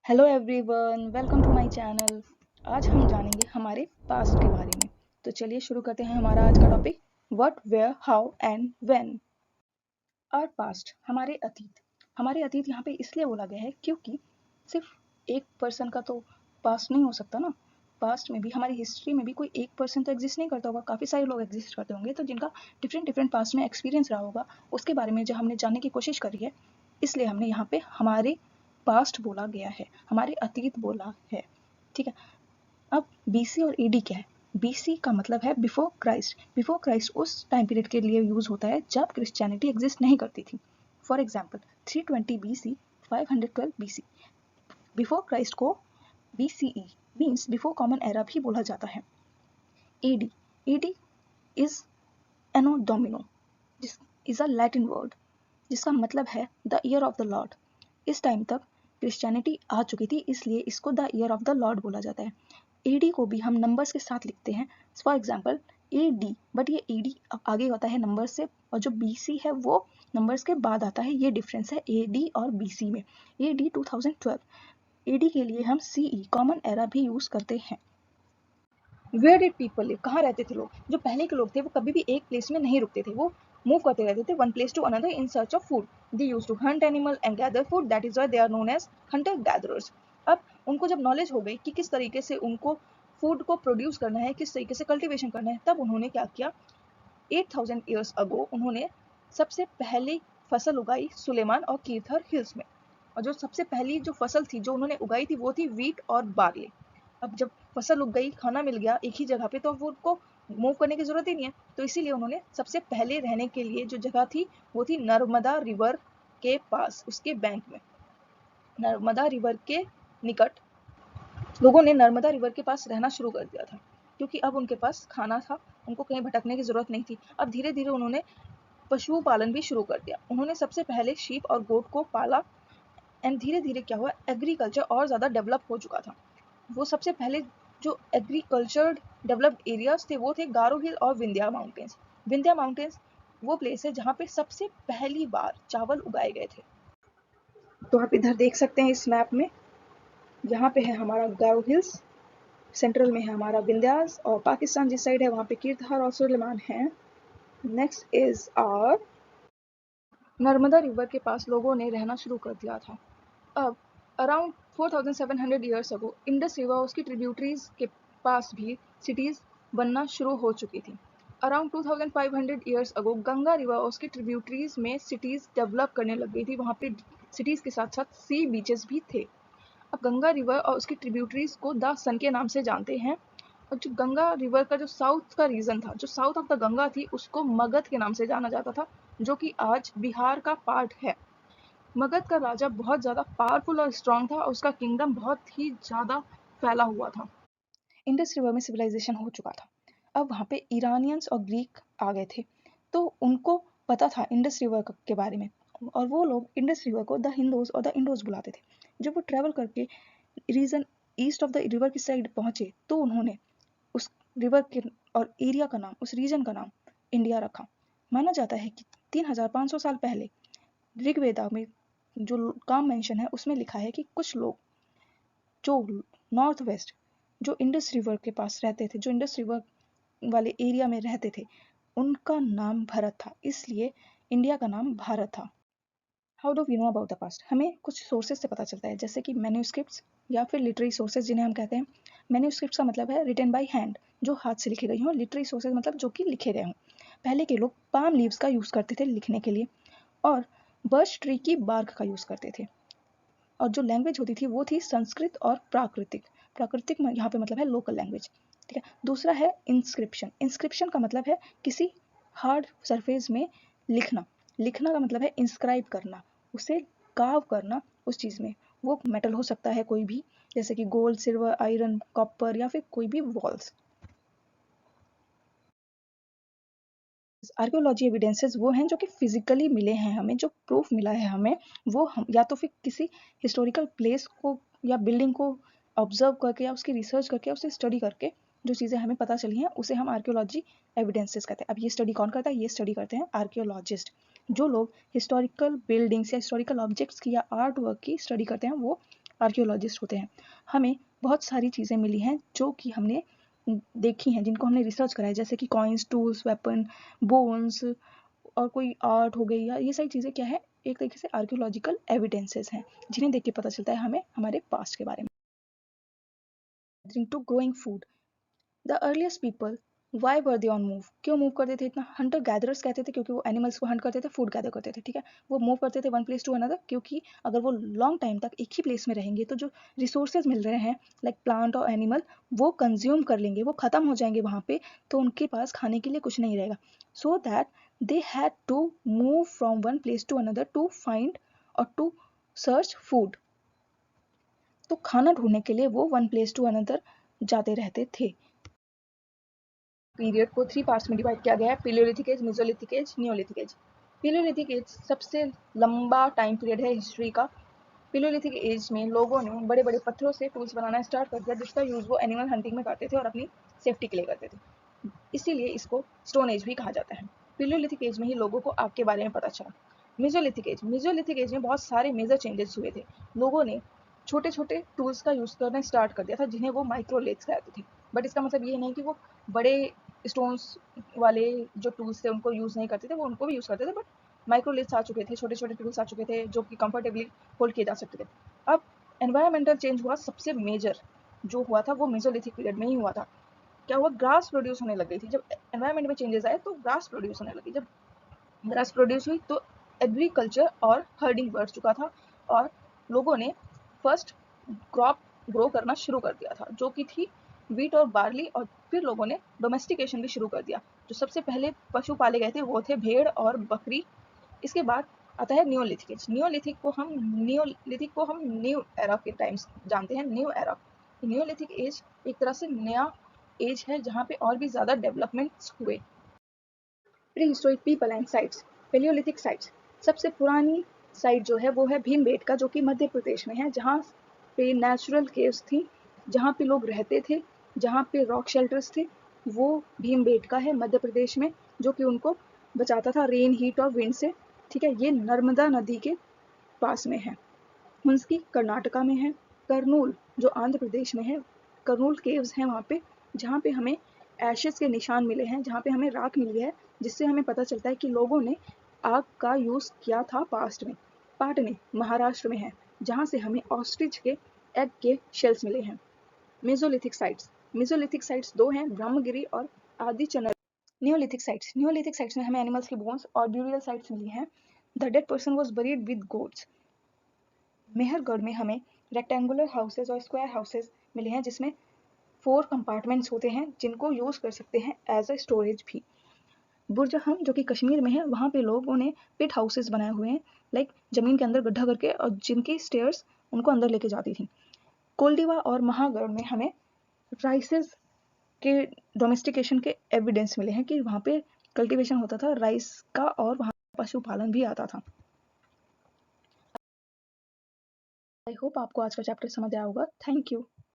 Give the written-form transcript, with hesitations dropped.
Hello everyone, welcome to my channel. आज हम जानेंगे हमारे पास्ट के बारे में। तो चलिए शुरू करते हैं हमारा आज का topic, what, where, how and when. Our past, हमारे अतीत यहाँ पे इसलिए बोला गया है क्योंकि सिर्फ एक पर्सन का तो पास्ट नहीं हो सकता ना। पास्ट में भी, हमारी हिस्ट्री में भी कोई एक पर्सन तो एग्जिस्ट नहीं करता होगा, काफ़ी सारे लोग एग्जिस्ट करते होंगे, तो जिनका डिफरेंट डिफरेंट पास्ट में एक्सपीरियंस रहा होगा, उसके बारे में जो हमने जानने की कोशिश करी है, इसलिए हमने यहाँ पे हमारे पास्ट बोला गया है, हमारे अतीत बोला है। ठीक है। अब बीसी और एडी क्या है? बीसी का मतलब है बिफोर क्राइस्ट। बिफोर क्राइस्ट उस टाइम पीरियड के लिए यूज होता है जब क्रिश्चियनिटी एग्जिस्ट नहीं करती थी। For example 320 BC, 512 BC. Before Christ को BCE means before common era भी बोला जाता है। AD, AD is anno Domini, जिस इज अ लैटिन वर्ड जिसका मतलब है the year of the lord. इस टाइम तक क्रिश्चियनिटी आ चुकी थी, इसलिए इसको the year of the lord बोला जाता है। एडी को भी हम नंबर्स के साथ लिखते हैं। फॉर एग्जाम्पल एडी, बट ये एडी आगे होता है नंबर से, और जो बीसी है वो नंबर्स के बाद आता है। ये डिफरेंस है एडी और बीसी में। एडी 2012, एडी के लिए हम सीई कॉमन एरा भी यूज करते हैं। वेयर डिड पीपल लिव, कहाँ रहते थे लोग? जो पहले के लोग थे वो कभी भी एक प्लेस में नहीं रुकते थे, वो मूव करते रहते थे one place to another in search of food. They use to hunt animal and gather food, that is why they are known as hunter gatherers. अब उनको जब नॉलेज हो गई कि किस तरीके से उनको फूड को प्रोड्यूस करना है, किस तरीके से कल्टिवेशन करना है, तब उन्होंने क्या किया, 8000 ईयर्स अगो उन्होंने सबसे पहली फसल उगाई सुलेमान और कीर्थर हिल्स में। और जो सबसे पहली जो फसल थी जो उन्होंने उगाई थी वो थी वीट और बार्ले। अब जब फसल उग गई, खाना मिल गया एक ही जगह पे, तो वो उनको मूव करने की जरूरत ही नहीं है, तो इसीलिए उन्होंने सबसे पहले रहने के लिए जो जगह थी वो थी नर्मदा रिवर के पास, उसके बैंक में, नर्मदा रिवर के निकट लोगों ने नर्मदा रिवर के पास रहना शुरू कर दिया था, क्योंकि अब उनके पास खाना था, उनको कहीं भटकने की जरूरत नहीं थी। अब धीरे धीरे उन्होंने पशुपालन भी शुरू कर दिया। उन्होंने सबसे पहले शीप और गोट को पाला, एंड धीरे धीरे क्या हुआ, एग्रीकल्चर और ज़्यादा डेवलप हो चुका था। वो सबसे पहले जो एग्रीकल्चर डेवलप्ड एरियाज थे वो थे गारो हिल और विंध्या माउंटेन्स। विंध्या माउंटेन्स वो प्लेस है जहाँ पे सबसे पहली बार चावल उगाए गए थे। तो आप इधर देख सकते हैं इस मैप में, यहाँ पे है हमारा गारो हिल्स, सेंट्रल में है हमारा विंध्यास, और पाकिस्तान जिस साइड है वहाँ पे कीर्थार और सुलेमान है। Next is are Narmada river के पास लोगों ने रहना शुरू कर दिया था। अब around 4700 years ago Indus river और उसकी ट्रिब्यूटरीज के पास भी सिटीज बनना शुरू हो चुकी थी। Around 2500 years ago Ganga river और उसकी ट्रिब्यूटरीज में सिटीज डेवलप करने लग गई थी। वहाँ पे सिटीज के साथ साथ सी बीचेस भी थे। अब गंगा रिवर और उसकी ट्रिब्यूटरीज को द सन के नाम से जानते हैं। और जो गंगा रिवर का जो साउथ का रीजन था, जो साउथ ऑफ द गंगा थी, उसको मगध के नाम से जाना जाता था, जो कि आज बिहार का पार्ट है। मगध का राजा बहुत ज़्यादा पावरफुल और स्ट्रांग था, और उसका किंगडम बहुत ही ज़्यादा फैला हुआ था। इंडस रिवर में सिविलाइजेशन हो चुका था। अब वहाँ पे ईरानियंस और ग्रीक आ गए थे, तो उनको पता था इंडस रिवर के बारे में, और वो लोग इंडस रिवर को द हिंदूज और द इंडोज बुलाते थे। जब वो ट्रेवल करके region east of the river की साइड पहुंचे, तो उन्होंने उस रिवर के और एरिया का नाम, उस रीजन का नाम इंडिया रखा। माना जाता है कि 3500 साल पहले ऋग्वेदा में जो काम मेंशन है उसमें लिखा है कि कुछ लोग जो नॉर्थ वेस्ट, जो इंडस रिवर के पास रहते थे, जो इंडस रिवर वाले एरिया में रहते थे, उनका नाम भरत था, इसलिए इंडिया का नाम भारत था। How do we know about the past? हमें कुछ सोर्सेज से पता चलता है, जैसे कि मैन्यूस्क्रिप्ट्स या फिर लिटरेरी सोर्सेज जिन्हें हम कहते हैं। मैन्यूस्क्रिप्ट्स का मतलब है रिटन बाय हैंड, जो हाथ से लिखे गई हों। लिटरेरी सोर्सेज मतलब जो कि लिखे गए हों। पहले के लोग पाम लीव्स का यूज़ करते थे लिखने के लिए, और बर्च ट्री की बार्क का यूज़ करते थे। और जो लैंग्वेज होती थी वो थी संस्कृत और प्राकृतिक। प्राकृतिक में यहाँ पे मतलब है लोकल लैंग्वेज। ठीक है। दूसरा है इंस्क्रिप्शन। इंस्क्रिप्शन का मतलब है किसी हार्ड सरफेस में लिखना। लिखना का मतलब है इंस्क्राइब करना, उसे कार्व करना उस चीज़ में। वो मेटल हो सकता है कोई भी, जैसे कि गोल्ड, सिल्वर, आयरन, कॉपर, या फिर कोई भी वॉल्स। आर्कियोलॉजी एविडेंसेस वो हैं जो कि फिजिकली मिले हैं हमें, जो प्रूफ मिला है हमें, वो हम या तो फिर किसी हिस्टोरिकल प्लेस को या बिल्डिंग को ऑब्जर्व करके या उसकी रिसर्च करके या उसे स्टडी करके जो चीज़ें हमें पता चली हैं उसे हम आर्कियोलॉजी एविडेंसेस कहते हैं। अब ये स्टडी कौन करता है? ये स्टडी करते हैं आर्कियोलॉजिस्ट। जो लोग हिस्टोरिकल बिल्डिंग्स या हिस्टोरिकल ऑब्जेक्ट्स की या आर्ट वर्क की स्टडी करते हैं वो आर्कियोलॉजिस्ट होते हैं। हमें बहुत सारी चीज़ें मिली हैं जो कि हमने देखी हैं, जिनको हमने रिसर्च करा है, जैसे कि कॉइन्स, टूल्स, वेपन, बोन्स और कोई आर्ट हो गई, या ये सारी चीज़ें क्या है, एक तरीके से आर्कियोलॉजिकल एविडेंसेस हैं जिन्हें देख के पता चलता है हमें हमारे पास्ट के बारे में। To growing food, the earliest people why were they on move, क्यों मूव करते थे इतना? हंटर गैदरर्स कहते थे क्योंकि वो एनिमल्स को हंट करते थे, फूड गैदर करते थे, ठीक है। वो मूव करते थे वन प्लेस टू अनदर क्योंकि अगर वो लॉन्ग टाइम तक एक ही प्लेस में रहेंगे तो जो रिसोर्सेज मिल रहे हैं लाइक प्लांट और एनिमल, वो कंज्यूम कर लेंगे, वो खत्म हो जाएंगे वहाँ पे, तो उनके पास खाने के लिए कुछ नहीं रहेगा। So that they had to move from one place to another to find और टू सर्च फूड। तो खाना ढूंढने के लिए वो वन प्लेस टू अनदर जाते रहते थे। पीरियड को 3 पार्ट्स में डिवाइड किया गया है, palaeolithic age, mesolithic age, neolithic age. Palaeolithic age सबसे लंबा टाइम पीरियड है हिस्ट्री का। पेलियोलिथिक एज में लोगों ने बड़े बड़े पत्थरों से टूल्स बनाना स्टार्ट कर दिया, जिसका यूज वो एनिमल हंटिंग में करते थे और अपनी सेफ्टी के लिए करते थे। इसीलिए इसको स्टोन एज भी कहा जाता है। पेलियोलिथिक एज में ही लोगों को आग के बारे में पता चला। मेसोलिथिक एज में बहुत सारे मेजर चेंजेस हुए थे। लोगों ने छोटे छोटे टूल्स का यूज करना स्टार्ट कर दिया था, जिन्हें वो माइक्रोलेथ्स कहते थे। बट इसका मतलब ये नहीं कि वो बड़े स्टोन्स वाले जो टूल्स थे उनको यूज़ नहीं करते थे, वो उनको भी यूज़ करते थे, बट माइक्रोलिथ्स आ चुके थे, छोटे छोटे टूल्स आ चुके थे जो कि कंफर्टेबली होल्ड किए जा सकते थे। अब एनवायरमेंटल चेंज हुआ, सबसे मेजर जो हुआ था वो मेसोलिथिक पीरियड में ही हुआ था। क्या हुआ, ग्रास प्रोड्यूस होने लग गई थी। जब एनवायरमेंट में चेंजेस आए तो ग्रास प्रोड्यूस होने लगी। जब ग्रास प्रोड्यूस हुई तो एग्रीकल्चर और हर्डिंग बढ़ चुका था और लोगों ने फर्स्ट क्रॉप ग्रो करना शुरू कर दिया था, जो कि थी वीट और बार्ली। और फिर लोगों ने डोमेस्टिकेशन भी शुरू कर दिया। जो सबसे पहले पशु पाले गए थे वो थे भेड़ और बकरी। इसके बाद आता है नियोलिथिक एज। नियोलिथिक को हम न्यू एरा के टाइम्स जानते हैं, न्यू एरा। नियोलिथिक एज एक तरह से नया एज है जहाँ पे और भी ज़्यादा डेवलपमेंट्स हुए। Prehistoric people and sites, palaeolithic sites. सबसे पुरानी साइट जो है वो है भीमबेटका, जो कि मध्य प्रदेश में है, जहाँ पे नेचुरल केव्स थी, जहाँ पे लोग रहते थे, जहाँ पे रॉक शेल्टर्स थे, वो भीमबेटका है मध्य प्रदेश में, जो कि उनको बचाता था रेन, हीट और विंड से, ठीक है। ये नर्मदा नदी के पास में है। हुंसकी कर्नाटका में है। करनूल जो आंध्र प्रदेश में है, करनूल केव्स हैं वहाँ पे, जहाँ पे हमें एशेस के निशान मिले हैं, जहाँ पे हमें राख मिली है, जिससे हमें पता चलता है कि लोगों ने आग का यूज़ किया था पास्ट में। पाटने महाराष्ट्र में है, जहाँ से हमें ऑस्ट्रिच के एग के शेल्स मिले हैं। मेसोलिथिक साइट्स दो हैं, ब्रह्मगिरी और आदि चनर। नियोलिथिक साइट्स में हमें एनिमल्स की बोन्स और ब्यूरियल साइट्स मिली हैं। The dead person was buried with goats. Mehrgarh में हमें रेक्टेंगुलर हाउसेज और स्क्वायर हाउसेज मिले हैं, जिसमें 4 कंपार्टमेंट्स होते हैं जिनको यूज़ कर सकते हैं एज अ स्टोरेज भी। बुरजहम जो कि कश्मीर में है, वहाँ पे लोगों ने पिट हाउसेज बनाए हुए हैं, लाइक ज़मीन के अंदर गड्ढा करके, और जिनकी स्टेयर्स उनको अंदर लेके जाती थी। कोल्डिवा और महागढ़ में हमें राइसेस के डोमेस्टिकेशन के एविडेंस मिले हैं कि वहाँ पे कल्टीवेशन होता था राइस का, और वहाँ पशुपालन भी आता था। आई होप आपको आज का चैप्टर समझ आया होगा। Thank you.